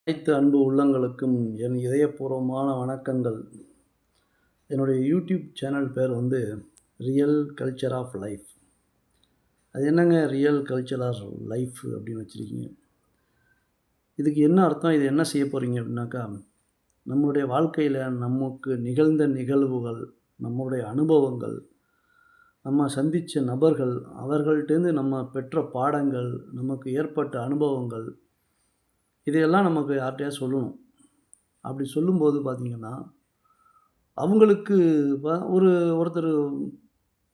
அனைத்து அன்பு உள்ளங்களுக்கும் என் இதயப்பூர்வமான வணக்கங்கள். என்னுடைய யூடியூப் சேனல் பேர் வந்து ரியல் கல்ச்சர் ஆஃப் லைஃப். அது என்னங்க ரியல் கல்ச்சர் ஆஃப் லைஃப் அப்படின்னு வச்சுருக்கீங்க. இதுக்கு என்ன அர்த்தம்? இது என்ன செய்ய போகிறீங்க அப்படின்னாக்கா, நம்மளுடைய வாழ்க்கையில் நமக்கு நிகழ்ந்த நிகழ்வுகள், நம்முடைய அனுபவங்கள், நம்ம சந்தித்த நபர்கள், அவர்கள்ட்டேருந்து நம்ம பெற்ற பாடங்கள், நமக்கு ஏற்பட்ட அனுபவங்கள், இதையெல்லாம் நமக்கு யார்ட்டயாவது சொல்லணும். அப்படி சொல்லும்போது பார்த்தீங்கன்னா, அவங்களுக்கு ஒருத்தர்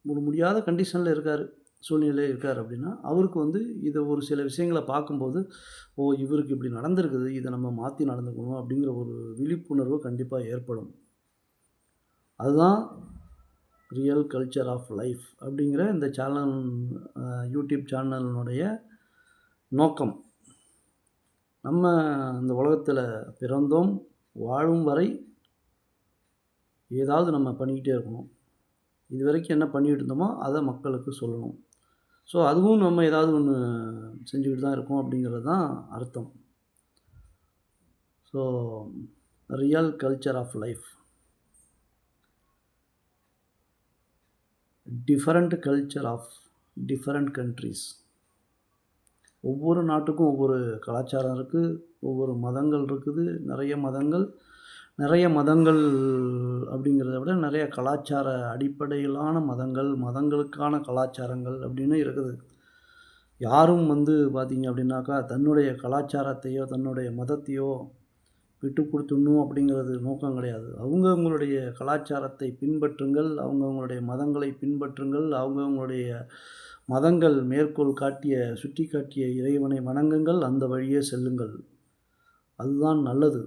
ஒரு முடியாத கண்டிஷன்ல இருக்காரு, சூழ்நிலையில இருக்காரு அப்படின்னா, அவருக்கு வந்து இத ஒரு சில விஷயங்கள பார்க்கும்போது, "ஓ! இவருக்கு இப்படி நடந்திருக்குது. இத நம்ம மாத்தி நடந்துக்கணும்." அப்படிங்கிற ஒரு விழிப்புணர்வு கண்டிப்பா ஏற்படும். அதுதான் ரியல் கல்ச்சர் ஆஃப் லைஃப் அப்படிங்கிற இந்த சேனல் யூடியூப் சேனலினுடைய நோக்கம். நம்ம இந்த உலகத்தில பிறந்தோம், வாழும் வரை ஏதாவது நம்ம பண்ணிக்கிட்டே இருக்கணும். இதுவரைக்கும் என்ன பண்ணிக்கிட்டு இருந்தோமோ, அத மக்களுக்கு சொல்லணும். ஸோ, அதுவும் நம்ம ஏதாவது ஒண்ணு செஞ்சுக்கிட்டு தான் இருக்கோம் அப்படிங்கிறது தான் அர்த்தம். So, real culture of life. Different culture of different countries. ஒவ்வொரு நாட்டுக்கும் ஒவ்வொரு கலாச்சாரம் இருக்கு. ஒவ்வொரு மதங்கள் இருக்குது. நெறைய மதங்கள் அப்படிங்கிறத விட நெறைய கலாச்சார அடிப்படையிலான மதங்கள், மதங்களுக்கான கலாச்சாரங்கள் அப்படின்னு இருக்குது. யாரும் வந்து பார்த்தீங்க அப்படின்னாக்கா, தன்னுடைய கலாச்சாரத்தையோ, தன்னுடைய மதத்தையோ விட்டு குடுத்துடணும் அப்படிங்கிறது நோக்கம் கிடையாது. அவங்கவங்களுடைய கலாச்சாரத்தை பின்பற்றுங்கள். அவங்கவங்களுடைய மதங்களை பின்பற்றுங்கள். அவங்கவங்களுடைய மதங்கள் மேற்கோள் காட்டிய, சுட்டிக்காட்டிய இறைவனை வணங்குங்கள். அந்த வழியே செல்லுங்கள். அதுதான் நல்லது.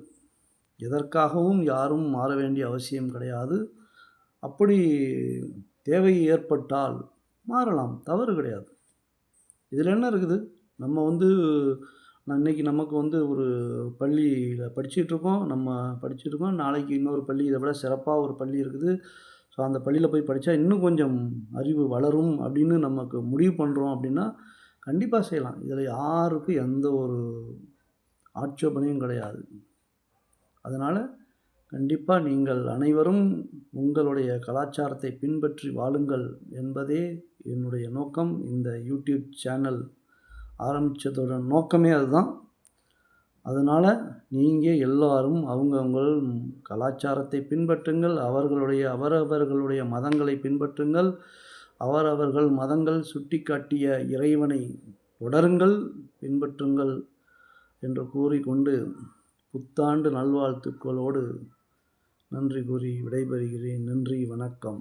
எதற்காகவும் யாரும் மாற வேண்டிய அவசியம் கிடையாது. அப்படி தேவை ஏற்பட்டால் மாறலாம். தவறு கிடையாது. இதில என்ன இருக்குது? நம்ம வந்து இன்னைக்கு நமக்கு வந்து ஒரு பள்ளியில படிச்சுட்ருக்கோம். நம்ம படிச்சுட்ருக்கோம். நாளைக்கு இன்னொரு பள்ளி இத விட சிறப்பா ஒரு பள்ளி இருக்குது. ஸோ, அந்த பள்ளியில போய் படிச்சா இன்னும் கொஞ்சம் அறிவு வளரும் அப்படின்னு நமக்கு முடிவு பண்றோம் அப்படின்னா, கண்டிப்பா செய்யலாம். இதில யாருக்கும் எந்த ஒரு ஆட்சேபனையும் கிடையாது. அதனால கண்டிப்பா நீங்கள் அனைவரும் உங்களுடைய கலாச்சாரத்தை பின்பற்றி வாழுங்கள் என்பதே என்னுடைய நோக்கம். இந்த யூடியூப் சேனல் ஆரம்பிச்சதோட நோக்கமே அதுதான். அதனால நீங்க எல்லாரும் அவங்கவங்கள் கலாச்சாரத்தை பின்பற்றுங்கள். அவரவர்களுடைய மதங்களை பின்பற்றுங்கள். அவரவர்கள் மதங்கள் சுட்டிக்காட்டிய இறைவனை தொடருங்கள், பின்பற்றுங்கள் என்று கூறிக்கொண்டு புத்தாண்டு நல்வாழ்த்துக்களோடு நன்றி கூறி விடைபெறுகிறேன். நன்றி, வணக்கம்.